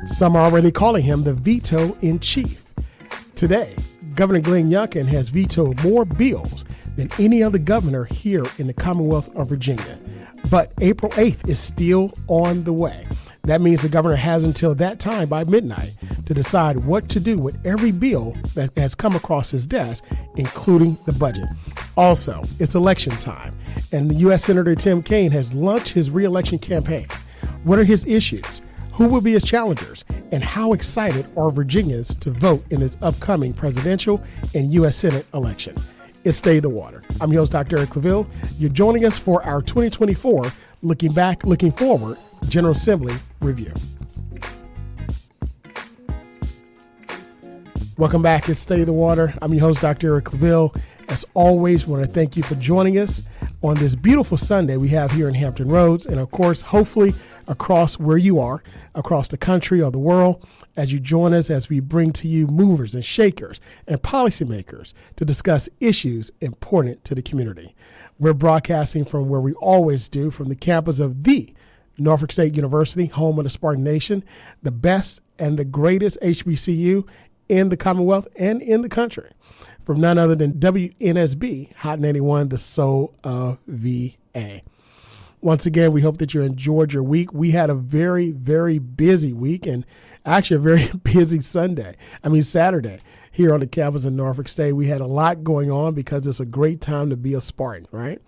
Some are already calling him the veto in chief. Today, Governor Glenn Youngkin has vetoed more bills than any other governor here in the Commonwealth of Virginia. But April 8th is still on the way. That means the governor has until that time by midnight to decide what to do with every bill that has come across his desk, including the budget. Also, it's election time, and the U.S. Senator Tim Kaine has launched his re-election campaign. What are his issues? Who will be his challengers? And how excited are Virginians to vote in this upcoming presidential and U.S. Senate election? It's Stay the Water. I'm your host, Dr. Eric Claville. You're joining us for our 2024 Looking Back, Looking Forward General Assembly Review. Welcome back. It's Stay the Water. I'm your host, Dr. Eric Claville. As always, we want to thank you for joining us on this beautiful Sunday we have here in Hampton Roads, and of course, hopefully across where you are, across the country or the world, as you join us as we bring to you movers and shakers and policymakers to discuss issues important to the community. We're broadcasting from where we always do, from the campus of the Norfolk State University, home of the Spartan Nation, the best and the greatest HBCU in the Commonwealth and in the country, from none other than WNSB, Hot 91, the soul of VA. Once again, we hope that you enjoyed your week. We had a very, very busy week, and actually a very busy Saturday here on the campus in Norfolk State. We had a lot going on because it's a great time to be a Spartan, right?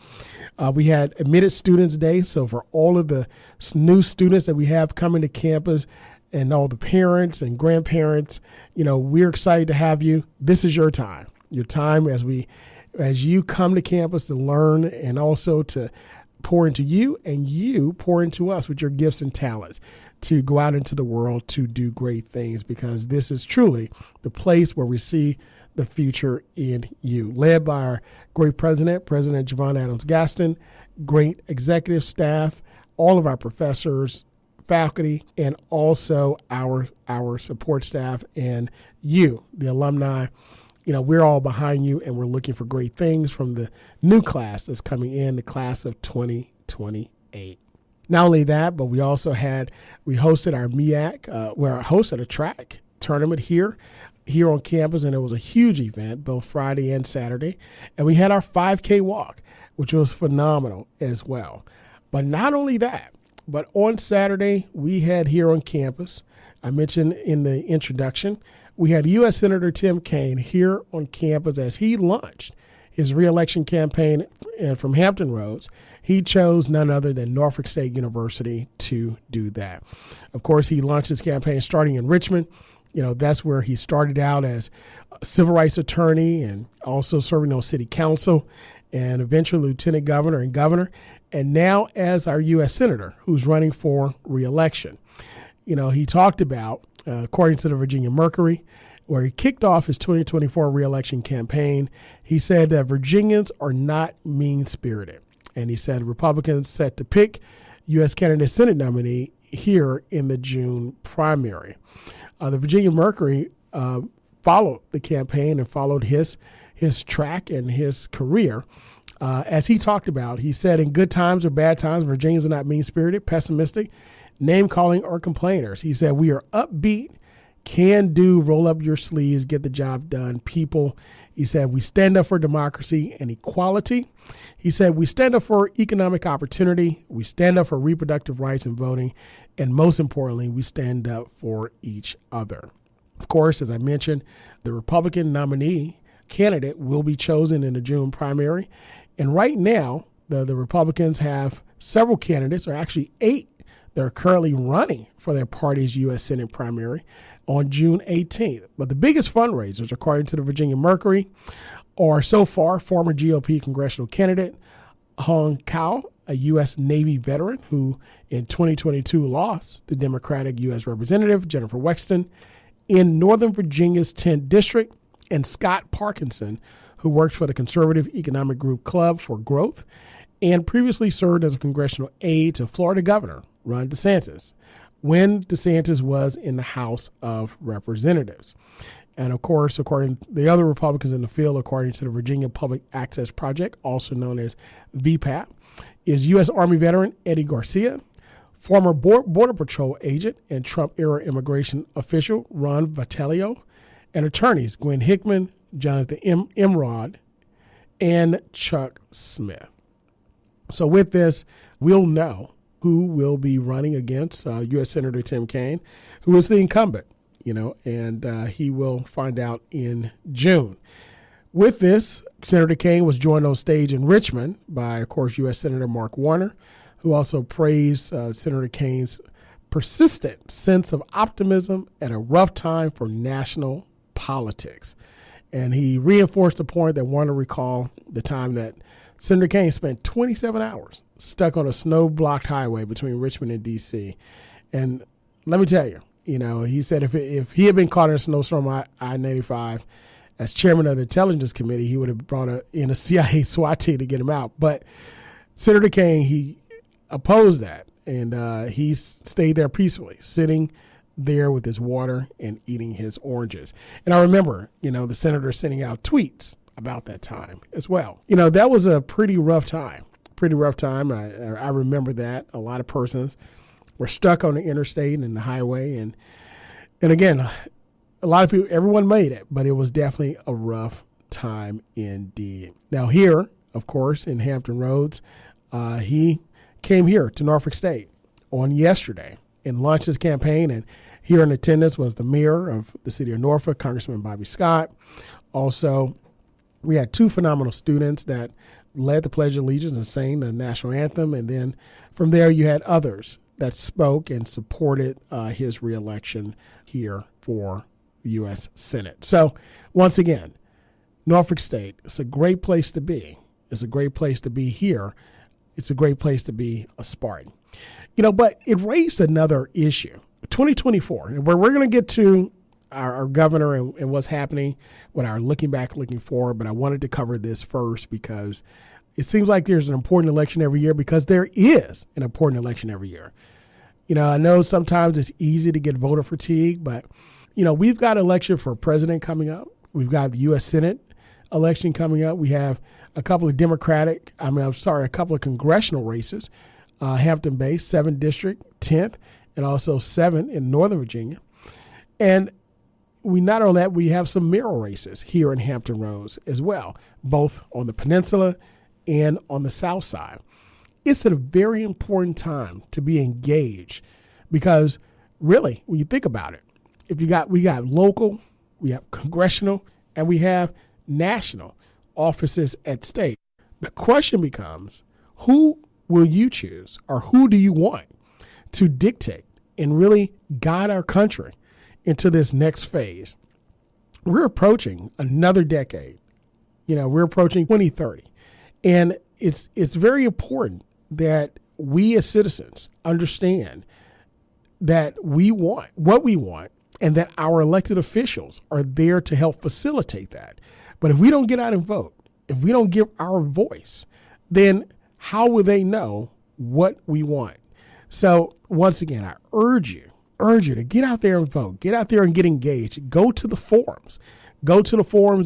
We had Admitted Students Day, so for all of the new students that we have coming to campus and all the parents and grandparents, we're excited to have you. This is your time as you come to campus to learn and also to pour into you, and you pour into us with your gifts and talents to go out into the world to do great things, because this is truly the place where we see the future in you. Led by our great President Javon Adams Gaston, great executive staff, all of our professors, faculty, and also our support staff, and you, the alumni. We're all behind you, and we're looking for great things from the new class that's coming in, the class of 2028. Not only that, but we hosted our MEAC, where I hosted a track tournament here on campus, and it was a huge event, both Friday and Saturday. And we had our 5K walk, which was phenomenal as well. But not only that, but on Saturday, we had here on campus, I mentioned in the introduction, we had U.S. Senator Tim Kaine here on campus as he launched his re-election campaign. And from Hampton Roads, he chose none other than Norfolk State University to do that. Of course, he launched his campaign starting in Richmond. That's where he started out as a civil rights attorney and also serving on city council and eventually lieutenant governor and governor, and now as our U.S. Senator who's running for re-election. He talked about, according to the Virginia Mercury, where he kicked off his 2024 re-election campaign, he said that Virginians are not mean-spirited. And he said Republicans set to pick U.S. candidate Senate nominee here in the June primary. The Virginia Mercury followed the campaign and followed his track and his career. As he talked about, he said, in good times or bad times, Virginians are not mean-spirited, pessimistic, name-calling, or complainers. He said, we are upbeat, can do, roll up your sleeves, get the job done people. He said, we stand up for democracy and equality. He said, we stand up for economic opportunity. We stand up for reproductive rights and voting. And most importantly, we stand up for each other. Of course, as I mentioned, the Republican nominee candidate will be chosen in the June primary. And right now, the Republicans have several candidates, or actually 8, that are currently running for their party's U.S. Senate primary on June 18th. But the biggest fundraisers, according to the Virginia Mercury, are so far former GOP congressional candidate Hong Kao, a U.S. Navy veteran who in 2022 lost the Democratic U.S. Representative Jennifer Wexton in Northern Virginia's 10th District, and Scott Parkinson, who worked for the conservative economic group Club for Growth and previously served as a congressional aide to Florida Governor Ron DeSantis when DeSantis was in the House of Representatives. And of course, according to the other Republicans in the field, according to the Virginia Public Access Project, also known as VPAP, is U.S. Army veteran Eddie Garcia, Former Border Patrol agent and Trump-era immigration official Ron Vitello, and attorneys Gwen Hickman, Jonathan Emrod, and Chuck Smith. So with this, we'll know who will be running against U.S. Senator Tim Kaine, who is the incumbent, and he will find out in June. With this, Senator Kaine was joined on stage in Richmond by, of course, U.S. Senator Mark Warner, who also praised Senator Kaine's persistent sense of optimism at a rough time for national politics. And he reinforced the point that Warner recalled the time that Senator Kaine spent 27 hours stuck on a snow-blocked highway between Richmond and D.C. And let me tell you, he said if he had been caught in a snowstorm on I-95 as chairman of the Intelligence Committee, he would have brought in a CIA SWAT team to get him out. But Senator Kaine, he opposed that, and he stayed there peacefully, sitting there with his water and eating his oranges. And I remember, the senator sending out tweets about that time as well. That was a pretty rough time. I remember that. A lot of persons were stuck on the interstate and the highway. And again, a lot of people, everyone made it, but it was definitely a rough time indeed. Now here, of course, in Hampton Roads, he came here to Norfolk State on yesterday and launched his campaign. And here in attendance was the mayor of the city of Norfolk, Congressman Bobby Scott. Also, we had two phenomenal students that led the Pledge of Allegiance and sang the national anthem. And then from there, you had others that spoke and supported his reelection here for U.S. Senate. So once again, Norfolk State, it's a great place to be. It's a great place to be here. It's a great place to be a Spartan. But it raised another issue. 2024, and where we're going to get to our governor and what's happening with our looking back, looking forward. But I wanted to cover this first because it seems like there's an important election every year, because there is an important election every year. I know sometimes it's easy to get voter fatigue, but, we've got election for president coming up. We've got the U.S. Senate election coming up. We have a couple of a couple of congressional races, Hampton-based, 7th District, 10th, and also 7 in Northern Virginia. And we not only that, we have some mayoral races here in Hampton Roads as well, both on the peninsula and on the south side. It's a very important time to be engaged because really, when you think about it, we got local, we have congressional, and we have national offices at stake. The question becomes, who will you choose, or who do you want to dictate and really guide our country into this next phase? We're approaching another decade. We're approaching 2030. And it's very important that we as citizens understand that we want what we want and that our elected officials are there to help facilitate that. But if we don't get out and vote, if we don't give our voice, then how will they know what we want? So once again, I urge you to get out there and vote, get out there and get engaged, go to the forums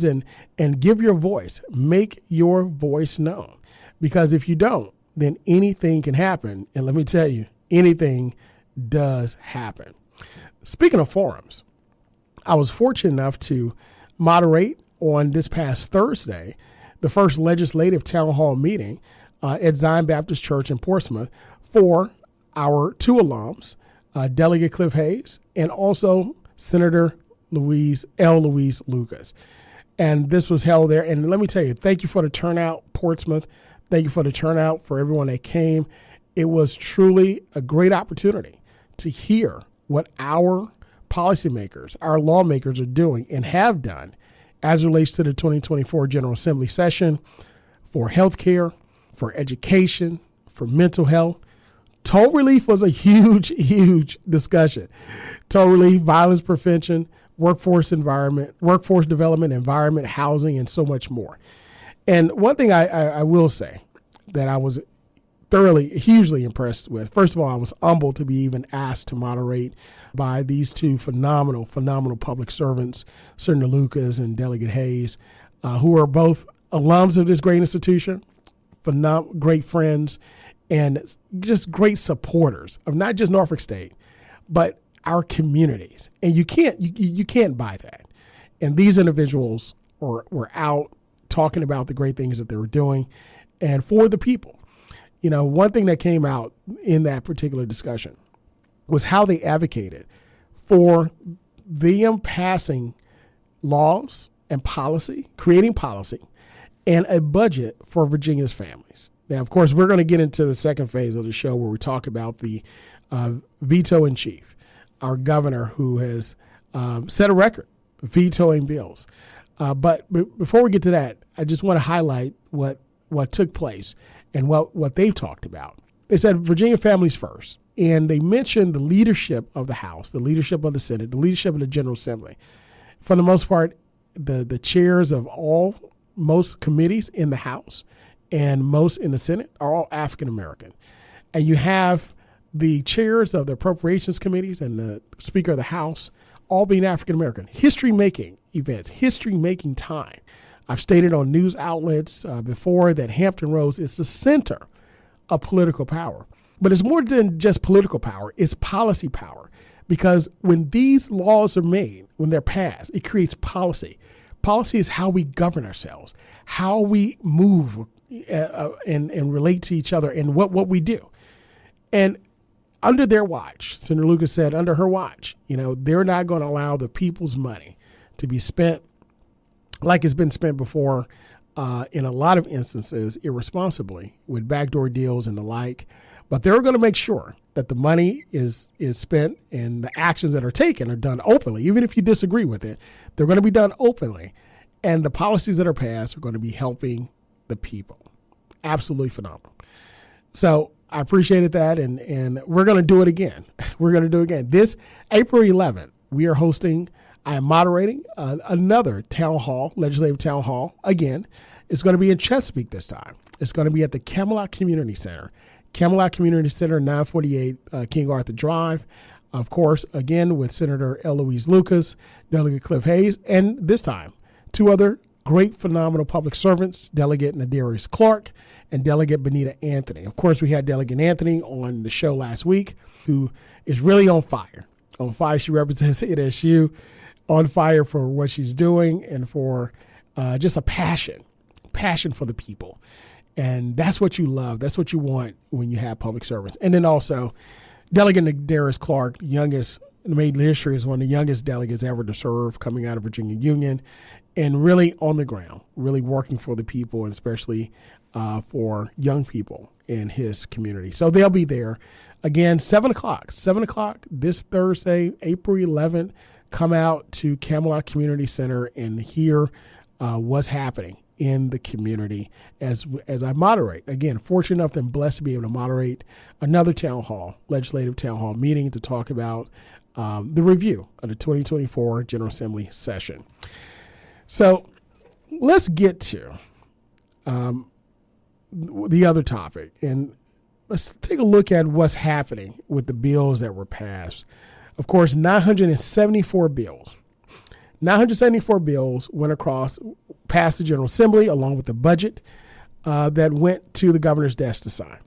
and give your voice, make your voice known. Because if you don't, then anything can happen. And let me tell you, anything does happen. Speaking of forums, I was fortunate enough to moderate on this past Thursday the first legislative town hall meeting at Zion Baptist Church in Portsmouth for our two alums, Delegate Cliff Hayes and also Senator Louise Lucas. And this was held there. And let me tell you, thank you for the turnout, Portsmouth. Thank you for the turnout for everyone that came. It was truly a great opportunity to hear what our policymakers, our lawmakers are doing and have done as it relates to the 2024 General Assembly session for healthcare, for education, for mental health. Toll relief was a huge discussion. Toll relief, violence prevention, workforce development, environment, housing, and so much more. And one thing I will say that I was hugely impressed with. First of all, I was humbled to be even asked to moderate by these two phenomenal public servants, Senator Lucas and Delegate Hayes, who are both alums of this great institution, great friends, and just great supporters of not just Norfolk State, but our communities. And you can't buy that. And these individuals were out talking about the great things that they were doing and for the people. One thing that came out in that particular discussion was how they advocated for them passing laws and policy, creating policy, and a budget for Virginia's families. Now, of course, we're going to get into the second phase of the show where we talk about the veto in chief, our governor who has set a record vetoing bills. But before we get to that, I just want to highlight what took place and what they've talked about. They said Virginia families first, and they mentioned the leadership of the House, the leadership of the Senate, the leadership of the General Assembly. For the most part, the chairs of most committees in the House and most in the Senate are all African American. And you have the chairs of the appropriations committees and the Speaker of the House all being African American. History-making events, history-making time. I've stated on news outlets before that Hampton Roads is the center of political power. But it's more than just political power, it's policy power. Because when these laws are made, when they're passed, it creates policy. Policy is how we govern ourselves, how we move and relate to each other and what we do. And under their watch, Senator Lucas said, under her watch, they're not going to allow the people's money to be spent like it's been spent before in a lot of instances irresponsibly with backdoor deals and the like. But they're going to make sure that the money is spent and the actions that are taken are done openly. Even if you disagree with it, they're going to be done openly. And the policies that are passed are going to be helping the people. Absolutely phenomenal. So I appreciated that. And we're going to do it again. We're going to do it again. This April 11th, I am moderating another town hall, legislative town hall. Again, it's going to be in Chesapeake this time. It's going to be at the Camelot Community Center. Camelot Community Center, 948 King Arthur Drive. Of course, again, with Senator Eloise Lucas, Delegate Cliff Hayes, and this time, two other great, phenomenal public servants, Delegate Nadarius Clark and Delegate Benita Anthony. Of course, we had Delegate Anthony on the show last week, who is really on fire. On fire, she represents NSU, on fire for what she's doing and for just a passion for the people. And that's what you love. That's what you want when you have public servants. And then also, Delegate Nadarius Clark, made history as one of the youngest delegates ever to serve coming out of Virginia Union, and really on the ground, really working for the people, and especially for young people in his community. So they'll be there. Again, 7 o'clock this Thursday, April 11th. Come out to Camelot Community Center and hear what's happening in the community as I moderate. Again, fortunate enough and blessed to be able to moderate another legislative town hall meeting to talk about the review of the 2024 General Assembly session. So let's get to the other topic, and let's take a look at what's happening with the bills that were passed. Of course, 974 bills. 974 bills went past the General Assembly along with the budget that went to the governor's desk to sign.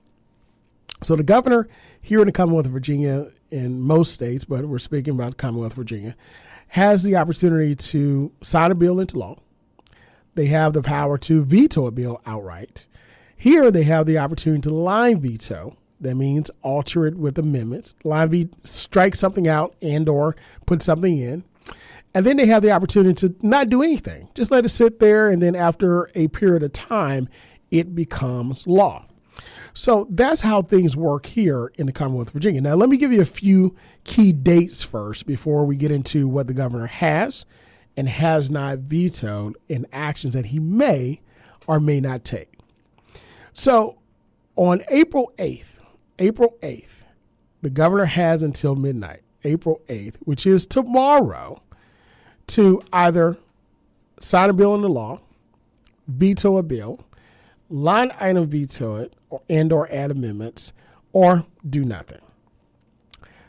So the governor here in the Commonwealth of Virginia, in most states, but we're speaking about the Commonwealth of Virginia, has the opportunity to sign a bill into law. They have the power to veto a bill outright. Here they have the opportunity to line veto. That means alter it with amendments. Strike something out and or put something in. And then they have the opportunity to not do anything. Just let it sit there, and then after a period of time, it becomes law. So that's how things work here in the Commonwealth of Virginia. Now, let me give you a few key dates first before we get into what the governor has and has not vetoed in actions that he may or may not take. So on April 8th, the governor has until midnight, April 8th, which is tomorrow, to either sign a bill into law, veto a bill, line item veto it, or add amendments, or do nothing.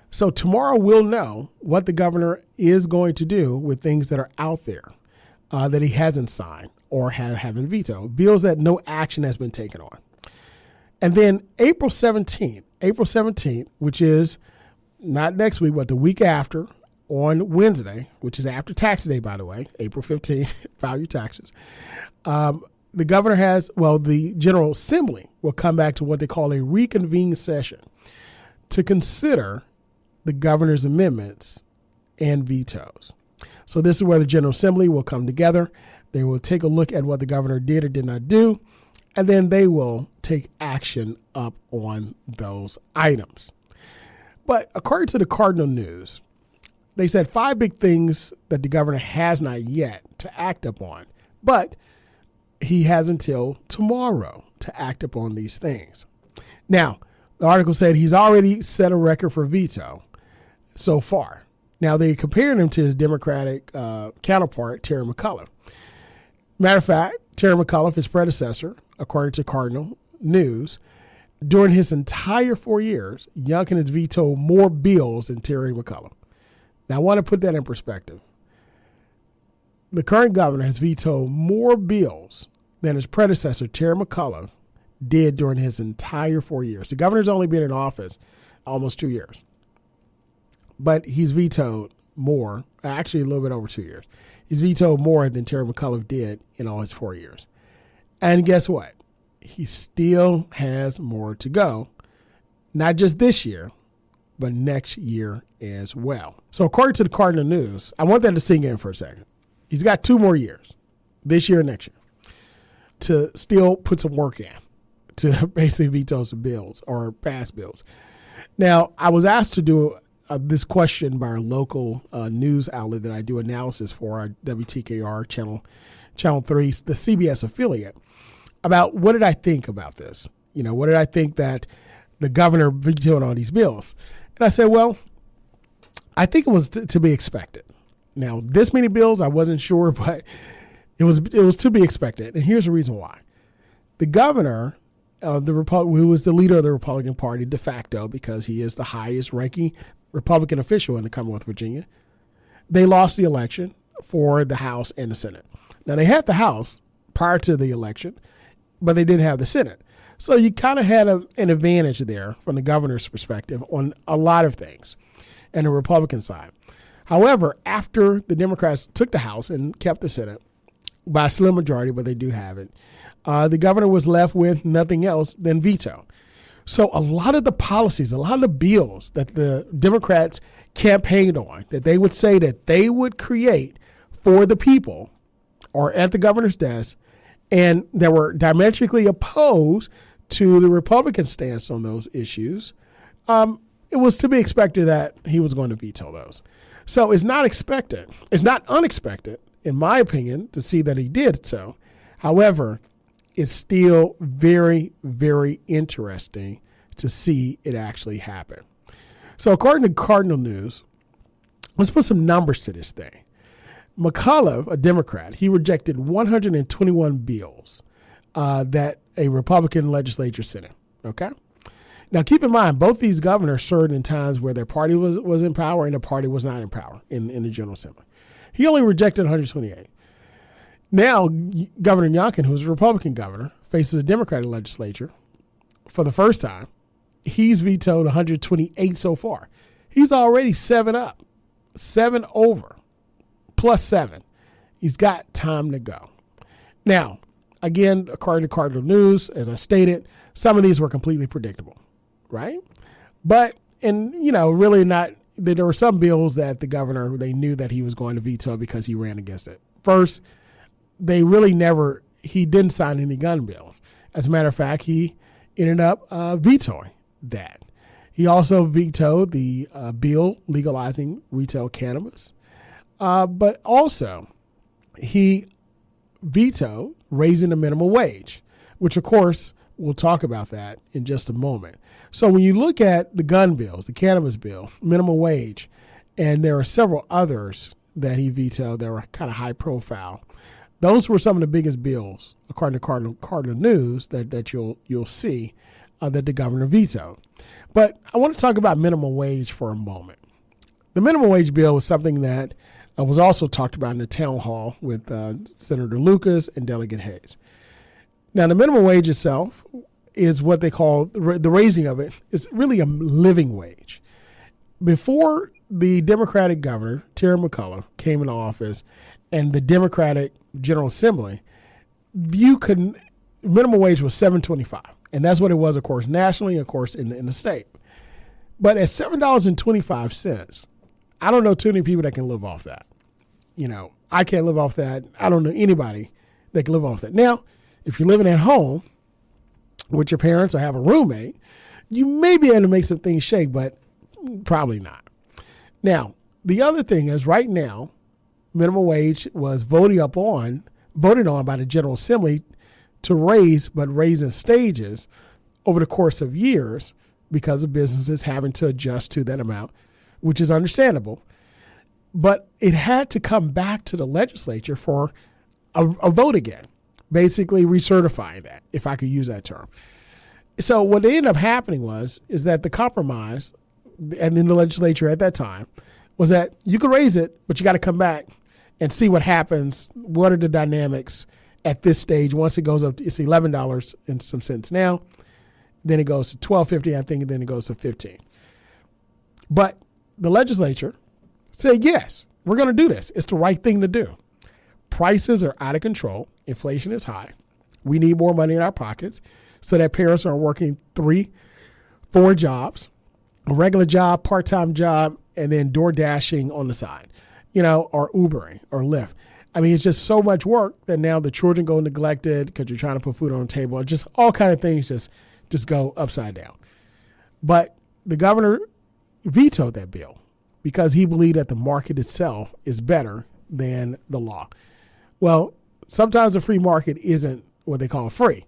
So tomorrow we'll know what the governor is going to do with things that are out there that he hasn't signed or haven't vetoed, bills that no action has been taken on. And then April 17th, which is not next week, but the week after, on Wednesday, which is after tax day, by the way, April 15th, file your taxes. The governor the General Assembly will come back to what they call a reconvened session to consider the governor's amendments and vetoes. So this is where the General Assembly will come together. They will take a look at what the governor did or did not do, and then they will take action up on those items. But according to the Cardinal News, they said 5 big things that the governor has not yet to act upon, but he has until tomorrow to act upon these things. Now, the article said he's already set a record for veto so far. Now, they compared him to his Democratic counterpart, Terry McAuliffe. Matter of fact, Terry McAuliffe, his predecessor, according to Cardinal News, during his entire 4 years, Youngkin has vetoed more bills than Terry McAuliffe. Now, I want to put that in perspective. The current governor has vetoed more bills than his predecessor, Terry McAuliffe, did during his entire 4 years. The governor's only been in office almost 2 years. But he's vetoed more, actually a little bit over 2 years. He's vetoed more than Terry McAuliffe did in all his 4 years. And guess what? He still has more to go, not just this year, but next year as well. So according to the Cardinal News, I want that to sink in for a second. He's got 2 more years, this year and next year, to still put some work in to basically veto some bills or pass bills. Now, I was asked to do this question by our local news outlet that I do analysis for, our WTKR Channel 3, the CBS affiliate, about what did I think about this? What did I think that the governor vetoed all these bills? And I said, well, I think it was to be expected. Now, this many bills, I wasn't sure, but it was to be expected. And here's the reason why. The governor, who was the leader of the Republican Party de facto, because he is the highest ranking Republican official in the Commonwealth of Virginia, they lost the election for the House and the Senate. Now, they had the House prior to the election, but they didn't have the Senate. So you kind of had an advantage there from the governor's perspective on a lot of things and the Republican side. However, after the Democrats took the House and kept the Senate by a slim majority, but they do have it, the governor was left with nothing else than veto. So a lot of the policies, a lot of the bills that the Democrats campaigned on, that they would say that they would create for the people, are at the governor's desk, and that were diametrically opposed to the Republican stance on those issues, it was to be expected that he was going to veto those. So it's not expected. It's not unexpected, in my opinion, to see that he did so. However, it's still very, very interesting to see it actually happen. So according to Cardinal News, let's put some numbers to this thing. McAuliffe, a Democrat, he rejected 121 bills that a Republican legislature sent him. Okay? Now, keep in mind, both these governors served in times where their party was in power and the party was not in power in the General Assembly. He only rejected 128. Now, Governor Youngkin, who's a Republican governor, faces a Democratic legislature for the first time. He's vetoed 128 so far. He's already 7 up, 7 over, plus 7. He's got time to go. Now, again, according to Cardinal News, as I stated, some of these were completely predictable, right? But, really not, there were some bills that the governor, they knew that he was going to veto because he ran against it. First, he didn't sign any gun bills. As a matter of fact, he ended up vetoing that. He also vetoed the bill legalizing retail cannabis. But also, he vetoed raising the minimum wage, which, of course, we'll talk about that in just a moment. So when you look at the gun bills, the cannabis bill, minimum wage, and there are several others that he vetoed that were kind of high profile, those were some of the biggest bills, according to Cardinal News, that you'll see that the governor vetoed. But I want to talk about minimum wage for a moment. The minimum wage bill was something that was also talked about in the town hall with Senator Lucas and Delegate Hayes. Now, the minimum wage itself is what they call the raising of it. It's really a living wage. Before the Democratic governor, Terry McCullough, came into office and the Democratic General Assembly, minimum wage was $7.25. And that's what it was, of course, nationally, of course, in the state. But at $7.25, I don't know too many people that can live off that. I can't live off that. I don't know anybody that can live off that. Now, if you're living at home with your parents or have a roommate, you may be able to make some things shake, but probably not. Now, the other thing is right now, minimum wage was voted on by the General Assembly to raise in stages over the course of years because of businesses having to adjust to that amount, which is understandable. But it had to come back to the legislature for a vote again, basically recertifying that, if I could use that term. So what ended up happening is that the compromise, and in the legislature at that time, was that you could raise it, but you got to come back and see what happens. What are the dynamics at this stage? Once it goes up, it's $11 and some cents now. Then it goes to $12.50, I think, and then it goes to $15. But the legislature said, yes, we're going to do this. It's the right thing to do. Prices are out of control. Inflation is high. We need more money in our pockets so that parents aren't working 3-4 jobs, a regular job, part-time job, and then door dashing on the side, or Ubering or Lyft. I mean, it's just so much work that now the children go neglected because you're trying to put food on the table. Just all kind of things just go upside down. But the governor vetoed that bill because he believed that the market itself is better than the law. Well, sometimes the free market isn't what they call free.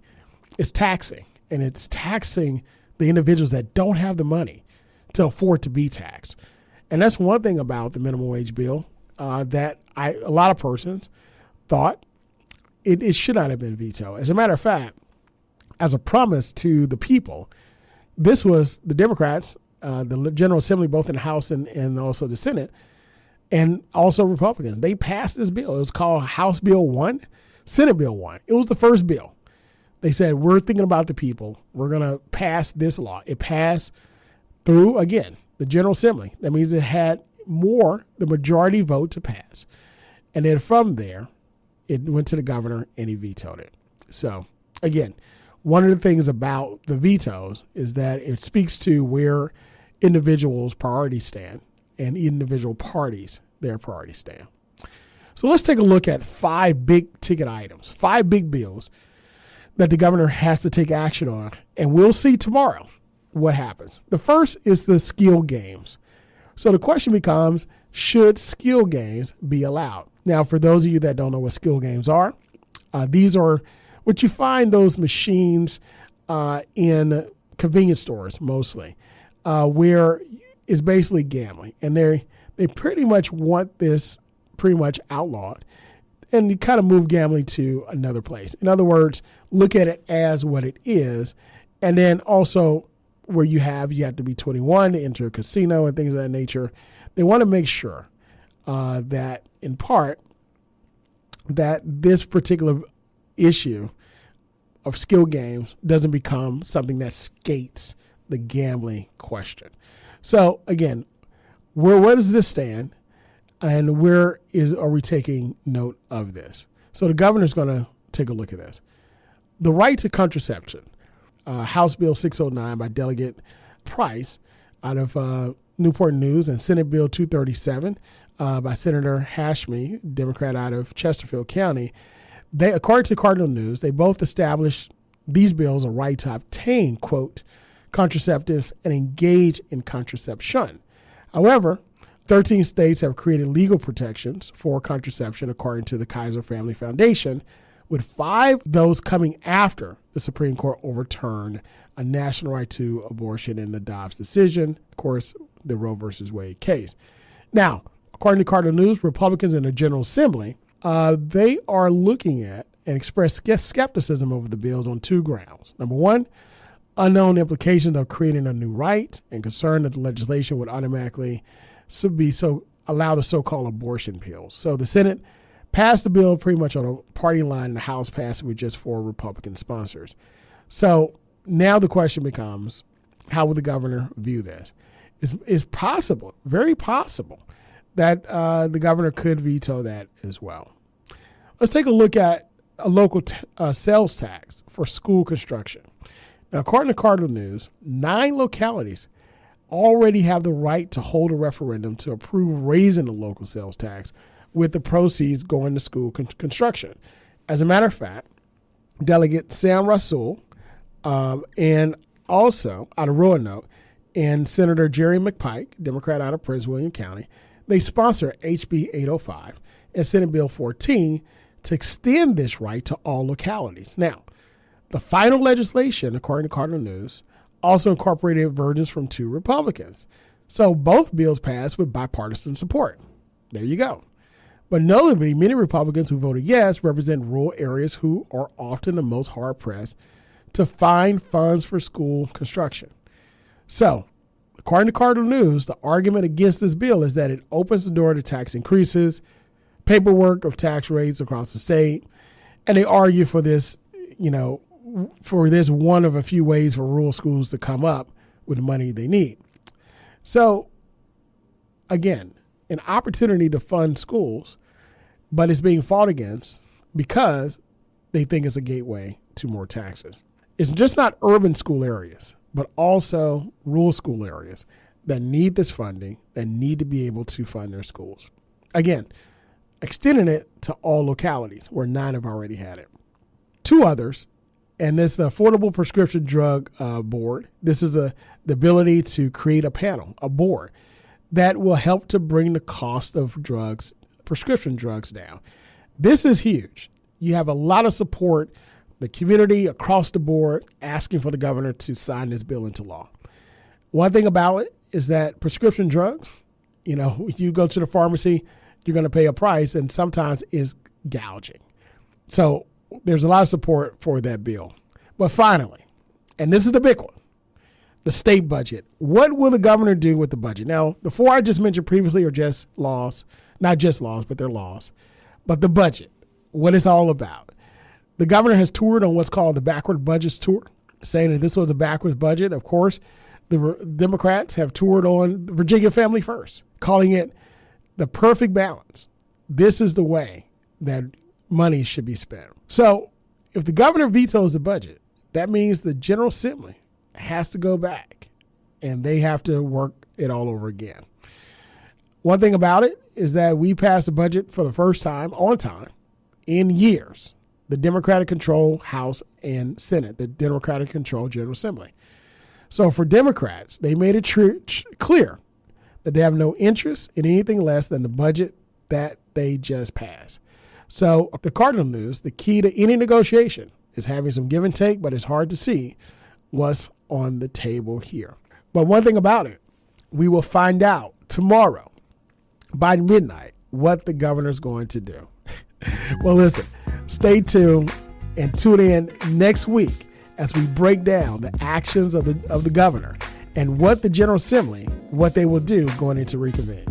It's taxing, and it's taxing the individuals that don't have the money to afford to be taxed. And that's one thing about the minimum wage bill that a lot of persons thought it should not have been vetoed. As a matter of fact, as a promise to the people, this was the Democrats, the General Assembly, both in the House and also the Senate, and also Republicans. They passed this bill. It was called House Bill 1, Senate Bill 1. It was the first bill. They said, we're thinking about the people. We're going to pass this law. It passed through, again, the General Assembly. That means it had the majority vote to pass. And then from there, it went to the governor and he vetoed it. So, again, one of the things about the vetoes is that it speaks to where individuals' priorities stand and individual parties, their priorities stand. So let's take a look at 5 big ticket items, 5 big bills that the governor has to take action on. And we'll see tomorrow what happens. The first is the skill games. So the question becomes, should skill games be allowed? Now, for those of you that don't know what skill games are, these are what you find those machines in convenience stores mostly, where it's basically gambling. And they pretty much want this pretty much outlawed. And you kind of move gambling to another place. In other words, look at it as what it is. And then also where you have to be 21 to enter a casino and things of that nature. They want to make sure that in part that this particular issue of skill games doesn't become something that skates the gambling question. So again, where does this stand? And are we taking note of this? So the governor's going to take a look at this. The right to contraception, House Bill 609 by Delegate Price out of Newport News, and Senate Bill 237 by Senator Hashmi, Democrat out of Chesterfield County. They, according to Cardinal News, they both established these bills a right to obtain, quote, contraceptives and engage in contraception. However, 13 states have created legal protections for contraception, according to the Kaiser Family Foundation, with 5 those coming after the Supreme Court overturned a national right to abortion in the Dobbs decision, of course, the Roe versus Wade case. Now, according to Cardinal News, Republicans in the General Assembly, they are looking at and express skepticism over the bills on 2 grounds. Number one, unknown implications of creating a new right and concern that the legislation would automatically allow the so-called abortion pills. So the Senate passed the bill pretty much on a party line. The House passed it with just 4 Republican sponsors. So now the question becomes, how will the governor view this? It's possible, very possible, that the governor could veto that as well. Let's take a look at a local sales tax for school construction. Now, according to Cardinal News, 9 localities already have the right to hold a referendum to approve raising the local sales tax, with the proceeds going to school construction. As a matter of fact, Delegate Sam Rasool and also out of Roanoke and Senator Jerry McPike, Democrat out of Prince William County, they sponsor HB 805 and Senate Bill 14 to extend this right to all localities. Now, the final legislation, according to Cardinal News, also incorporated versions from 2 Republicans. So both bills passed with bipartisan support. There you go. But notably, many Republicans who voted yes represent rural areas who are often the most hard-pressed to find funds for school construction. So, according to Cardinal News, the argument against this bill is that it opens the door to tax increases, paperwork of tax rates across the state, and they argue for this, for this one of a few ways for rural schools to come up with the money they need. So, again, an opportunity to fund schools, but it's being fought against because they think it's a gateway to more taxes. It's just not urban school areas, but also rural school areas that need this funding, that need to be able to fund their schools. Again, extending it to all localities where 9 have already had it. 2 others, and this Affordable Prescription Drug Board. This is the ability to create a panel, a board, that will help to bring the cost of drugs, prescription drugs, down. This is huge. You have a lot of support, the community across the board asking for the governor to sign this bill into law. One thing about it is that prescription drugs, you go to the pharmacy, you're going to pay a price, and sometimes is gouging. So there's a lot of support for that bill. But finally, and this is the big one, the state budget. What will the governor do with the budget? Now, the 4 I just mentioned previously are just laws, not just laws, but they're laws. But the budget, what it's all about. The governor has toured on what's called the Backward Budgets Tour, saying that this was a backwards budget. Of course, the Democrats have toured on the Virginia Family First, calling it the perfect balance. This is the way that money should be spent. So if the governor vetoes the budget, that means the General Assembly has to go back and they have to work it all over again. One thing about it is that we passed the budget for the first time on time in years. The Democratic-controlled House and Senate, the Democratic-controlled General Assembly. So for Democrats, they made it clear that they have no interest in anything less than the budget that they just passed. So the Cardinal News, the key to any negotiation is having some give and take, but it's hard to see what's on the table here. But one thing about it, we will find out tomorrow by midnight what the governor's going to do. Well, listen, stay tuned and tune in next week as we break down the actions of the governor and what the General Assembly, what they will do going into reconvene.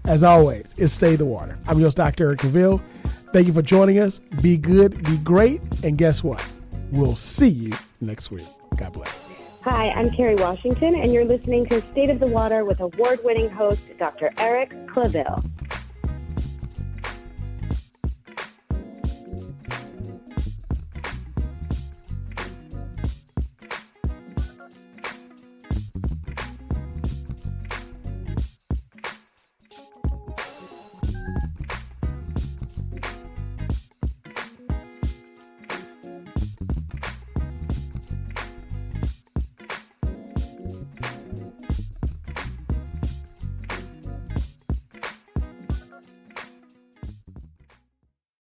As always, it's Stay the Water. I'm your host, Dr. Eric Cavill. Thank you for joining us. Be good, be great, and guess what? We'll see you next week. God bless. Hi, I'm Carrie Washington, and you're listening to State of the Water with award-winning host Dr. Eric Clavel.